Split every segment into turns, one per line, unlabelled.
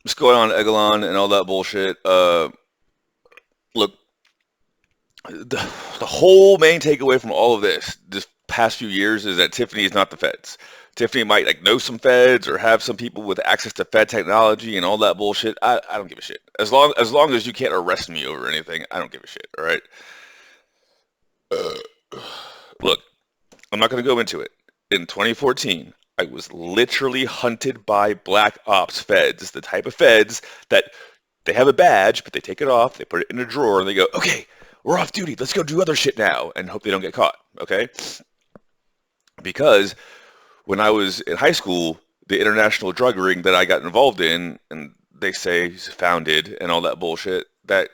what's going on, Egalon, and all that bullshit. Look, the whole main takeaway from all of this past few years, is that Tiffany is not the feds. Tiffany might like know some feds or have some people with access to Fed technology and all that bullshit. I don't give a shit. As long as you can't arrest me over anything, I don't give a shit. All right. Uh, Look, I'm not going to go into it. In 2014, I was literally hunted by black ops feds, the type of feds that they have a badge, but they take it off, they put it in a drawer, and they go, okay, we're off duty. Let's go do other shit now, and hope they don't get caught. Okay? Because when I was in high school, the international drug ring that I got involved in, and they say founded and all that bullshit, that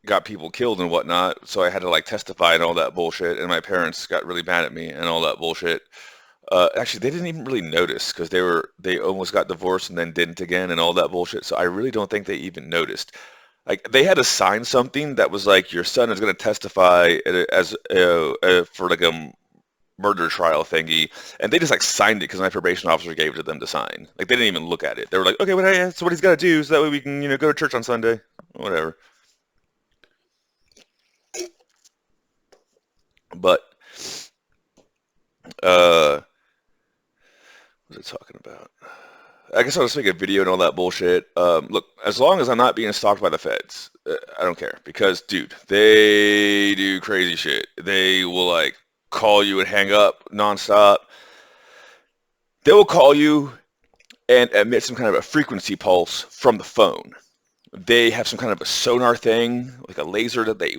got people killed and whatnot. So I had to like testify and all that bullshit, and my parents got really mad at me and all that bullshit. Actually, they didn't even really notice because they almost got divorced and then didn't again and all that bullshit. So I really don't think they even noticed. Like they had to sign something that was like your son is going to testify as for like a murder trial thingy, and they just like signed it because my probation officer gave it to them to sign. Like they didn't even look at it. They were like, okay, well, hey, that's what he's got to do, so that way we can go to church on Sunday, whatever. But what was I talking about? I guess I'll just make a video and all that bullshit. Look, as long as I'm not being stalked by the feds, I don't care. Because, dude, they do crazy shit. They will like call you and hang up nonstop. They will call you and emit some kind of a frequency pulse from the phone. They have some kind of a sonar thing, like a laser that they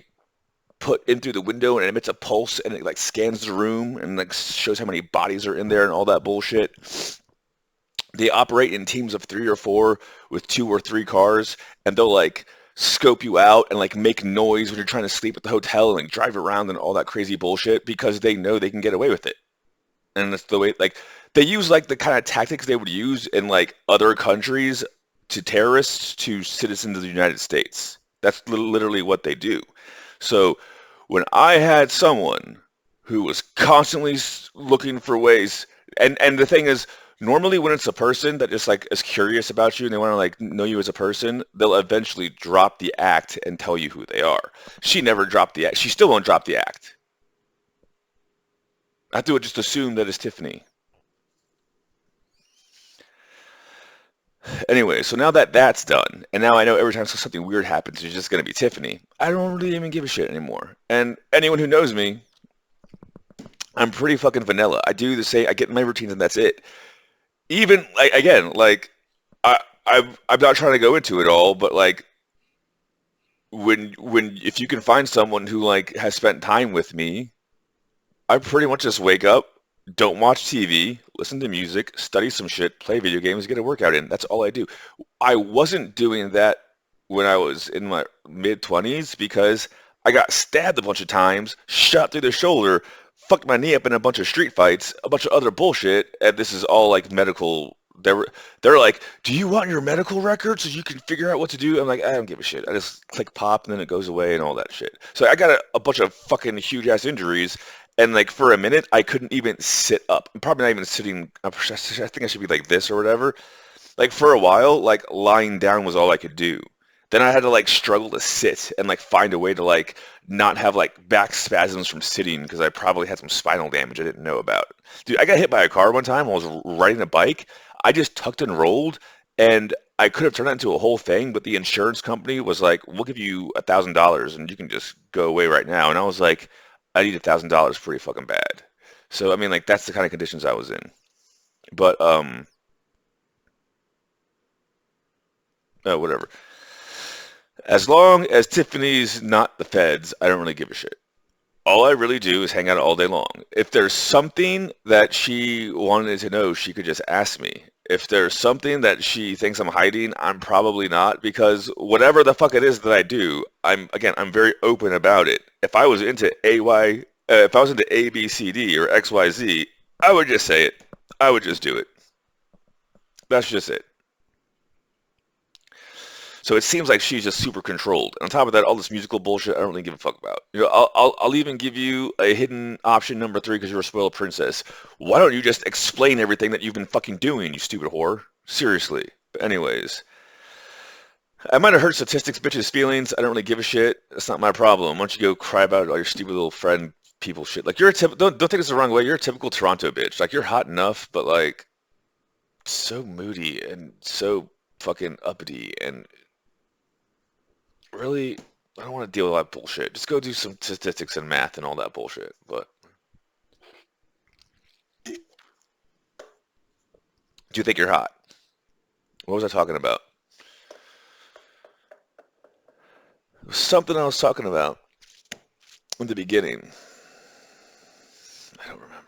put in through the window and it emits a pulse and it like scans the room and like shows how many bodies are in there and all that bullshit. They operate in teams of 3 or 4 with 2 or 3 cars, and they'll like scope you out and like make noise when you're trying to sleep at the hotel and like drive around and all that crazy bullshit because they know they can get away with it. And that's the way like they use like the kind of tactics they would use in like other countries to terrorists to citizens of the United States. That's literally what they do. So when I had someone who was constantly looking for ways, and the thing is, normally when it's a person that just like is curious about you and they want to like know you as a person, they'll eventually drop the act and tell you who they are. She never dropped the act. She still won't drop the act. I have to just assume that it's Tiffany. Anyway, so now that that's done, and now I know every time something weird happens, it's just going to be Tiffany. I don't really even give a shit anymore. And anyone who knows me, I'm pretty fucking vanilla. I do the same. I get in my routines, and that's it. Even like again, like I'm not trying to go into it all, but like when if you can find someone who like has spent time with me, I pretty much just wake up, don't watch TV, listen to music, study some shit, play video games, get a workout in. That's all I do. I wasn't doing that when I was in my mid 20s because I got stabbed a bunch of times, shot through the shoulder, fucked my knee up in a bunch of street fights, a bunch of other bullshit, and this is all like medical. They're like, do you want your medical record so you can figure out what to do? I'm like, I don't give a shit. I just click pop and then it goes away and all that shit. So I got a bunch of fucking huge ass injuries, and like for a minute I couldn't even sit up. I'm probably not even sitting. I think I should be like this or whatever. Like for a while, like lying down was all I could do. Then I had to like struggle to sit and like find a way to like not have like back spasms from sitting because I probably had some spinal damage I didn't know about. Dude, I got hit by a car one time while I was riding a bike. I just tucked and rolled, and I could have turned that into a whole thing, but the insurance company was like, "We'll give you $1,000 and you can just go away right now." And I was like, "I need $1,000 pretty fucking bad." So I mean, like that's the kind of conditions I was in. But whatever. As long as Tiffany's not the feds, I don't really give a shit. All I really do is hang out all day long. If there's something that she wanted to know, she could just ask me. If there's something that she thinks I'm hiding, I'm probably not because whatever the fuck it is that I do, I'm very open about it. If I was into if I was into A, B, C, D or X, Y, Z, I would just say it. I would just do it. That's just it. So it seems like she's just super controlled. And on top of that, all this musical bullshit, I don't really give a fuck about. I'll even give you a hidden option number 3 because you're a spoiled princess. Why don't you just explain everything that you've been fucking doing, you stupid whore? Seriously. But anyways, I might have hurt statistics, bitches' feelings. I don't really give a shit. That's not my problem. Why don't you go cry about it, all your stupid little friend people shit? Like you're a don't take this the wrong way. You're a typical Toronto bitch. Like you're hot enough, but like so moody and so fucking uppity and really I don't want to deal with all that bullshit. Just go do some statistics and math and all that bullshit. But do you think you're hot? What was I talking about? It was something I was talking about in the beginning. I don't remember.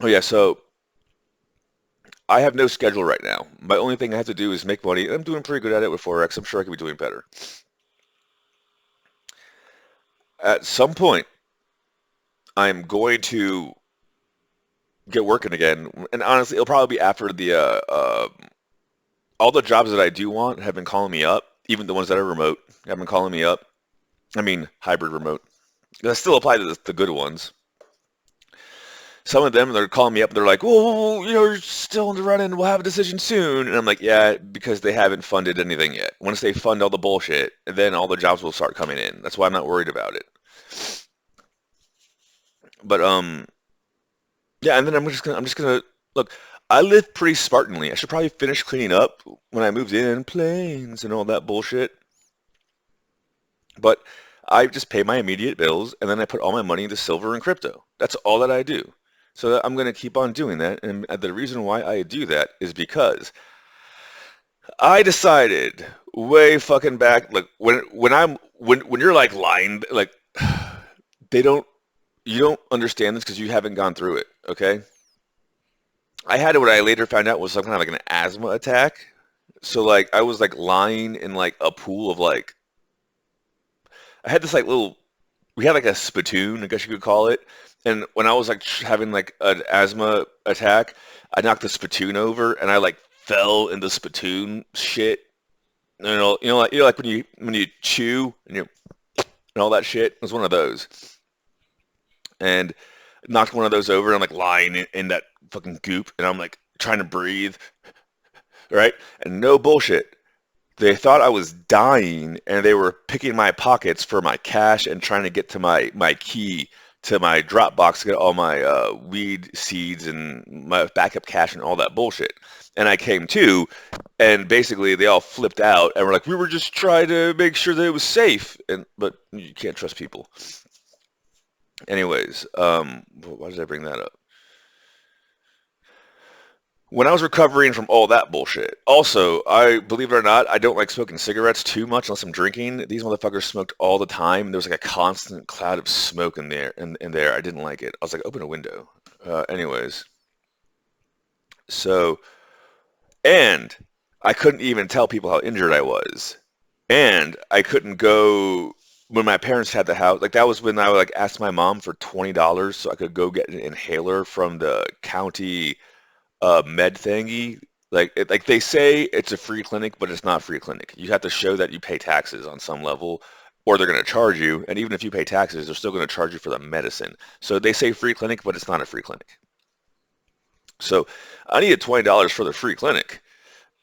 Oh yeah, so I have no schedule right now. My only thing I have to do is make money. I'm doing pretty good at it with Forex. I'm sure I could be doing better. At some point, I'm going to get working again. And honestly, it'll probably be after all the jobs that I do want have been calling me up, even the ones that are remote have been calling me up. I mean, hybrid remote. I still apply to the good ones. Some of them, they're calling me up and they're like, well, you're still in the running. We'll have a decision soon. And I'm like, yeah, because they haven't funded anything yet. Once they fund all the bullshit, then all the jobs will start coming in. That's why I'm not worried about it. But yeah, and then I'm just gonna look. I live pretty Spartanly. I should probably finish cleaning up when I moved in, planes and all that bullshit. But I just pay my immediate bills and then I put all my money into silver and crypto. That's all that I do. So I'm going to keep on doing that. And the reason why I do that is because I decided way fucking back, like when you're like lying, like they don't you don't understand this because you haven't gone through it. Okay, I had what I later found out was some kind of like an asthma attack. So like I was like lying in like a pool of like I had this like little we had like a spittoon, I guess you could call it. And when I was like having like an asthma attack, I knocked the spittoon over and I like fell in the spittoon shit. Like when you chew and all that shit. It was one of those, and knocked one of those over. And I'm like lying in that fucking goop, and I'm like trying to breathe, right? And no bullshit. They thought I was dying and they were picking my pockets for my cash and trying to get to my key to my Dropbox to get all my weed seeds and my backup cash and all that bullshit. And I came to, and basically they all flipped out and were like, "We were just trying to make sure that it was safe." But you can't trust people. Anyways, why did I bring that up? When I was recovering from all that bullshit, also, I believe it or not, I don't like smoking cigarettes too much unless I'm drinking. These motherfuckers smoked all the time. There was like a constant cloud of smoke in there. In there, I didn't like it. I was like, open a window. Anyways, so and I couldn't even tell people how injured I was, and I couldn't go when my parents had the house. Like that was when I would like ask my mom for $20 so I could go get an inhaler from the county med thingy. Like they say it's a free clinic, but it's not a free clinic. You have to show that you pay taxes on some level, or they're going to charge you. And even if you pay taxes, they're still going to charge you for the medicine. So they say free clinic, but it's not a free clinic. So I needed $20 for the free clinic,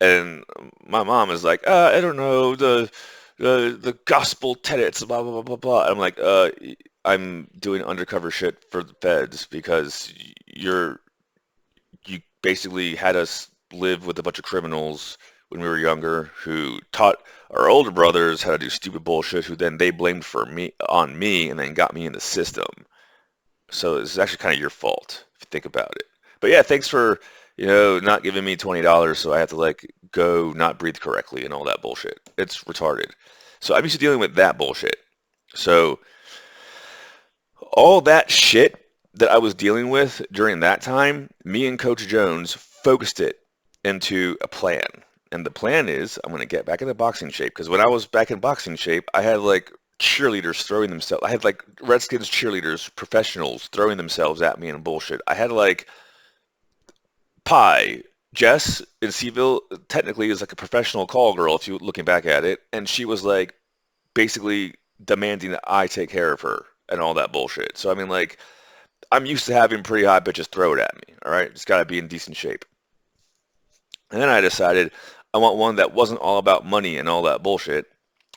and my mom is like, I don't know the gospel tenets, blah blah blah blah blah. I'm like, I'm doing undercover shit for the feds because you basically had us live with a bunch of criminals when we were younger who taught our older brothers how to do stupid bullshit who then they blamed for me on me and then got me in the system. So it's actually kind of your fault if you think about it. But yeah, thanks for, not giving me $20 so I have to like go not breathe correctly and all that bullshit. It's retarded. So I'm used to dealing with that bullshit. So all that shit that I was dealing with during that time, me and Coach Jones focused it into a plan. And the plan is I'm going to get back into boxing shape because when I was back in boxing shape, I had like cheerleaders throwing themselves. I had like Redskins cheerleaders, professionals throwing themselves at me and bullshit. I had like Pi, Jess in Seville, technically is like a professional call girl if you looking back at it, and she was like basically demanding that I take care of her and all that bullshit. So I mean like I'm used to having pretty hot bitches throw it at me. All right, just gotta be in decent shape. And then I decided I want one that wasn't all about money and all that bullshit.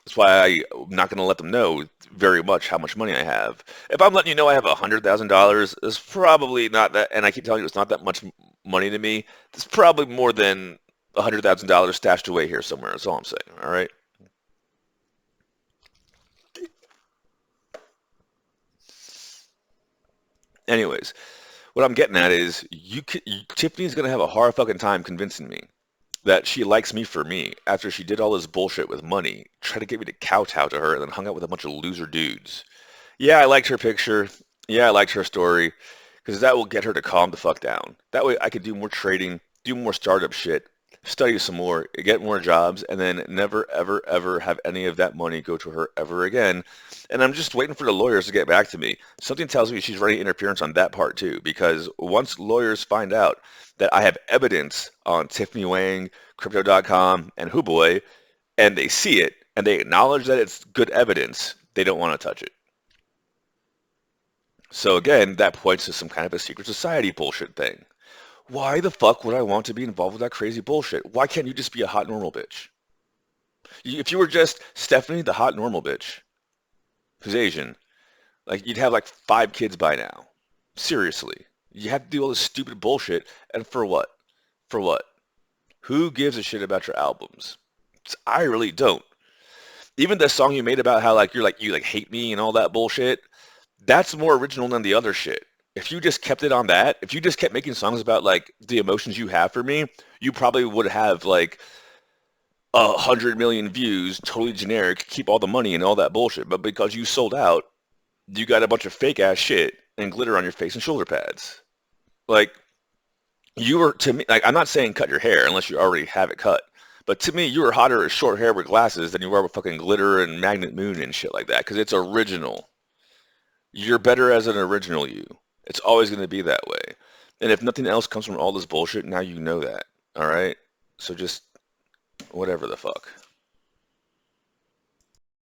That's why I'm not going to let them know very much how much money I have. If I'm letting you know I have $100,000, it's probably not that, and I keep telling you it's not that much money to me. It's probably more than $100,000 stashed away here somewhere. That's all I'm saying. All right. Anyways, what I'm getting at is Tiffany's going to have a hard fucking time convincing me that she likes me for me after she did all this bullshit with money, tried to get me to kowtow to her, and then hung out with a bunch of loser dudes. Yeah, I liked her picture. Yeah, I liked her story because that will get her to calm the fuck down. That way I could do more trading, do more startup shit, study some more, get more jobs, and then never, ever, ever have any of that money go to her ever again. And I'm just waiting for the lawyers to get back to me. Something tells me she's running interference on that part too, because once lawyers find out that I have evidence on Tiffany Wang, Crypto.com, and Huboy, and they see it, and they acknowledge that it's good evidence, they don't want to touch it. So again, that points to some kind of a secret society bullshit thing. Why the fuck would I want to be involved with that crazy bullshit? Why can't you just be a hot normal bitch? If you were just Stephanie, the hot normal bitch, who's Asian, like you'd have like 5 kids by now. Seriously. You have to do all this stupid bullshit, and for what? For what? Who gives a shit about your albums? I really don't. Even the song you made about how you hate me and all that bullshit, that's more original than the other shit. If you just kept it on that, if you just kept making songs about like the emotions you have for me, you probably would have like 100 million views, totally generic, keep all the money and all that bullshit. But because you sold out, you got a bunch of fake ass shit and glitter on your face and shoulder pads. Like you were to me, like I'm not saying cut your hair unless you already have it cut. But to me, you were hotter with short hair with glasses than you were with fucking glitter and magnet moon and shit like that because it's original. You're better as an original you. It's always going to be that way. And if nothing else comes from all this bullshit, now you know that. All right? So just whatever the fuck.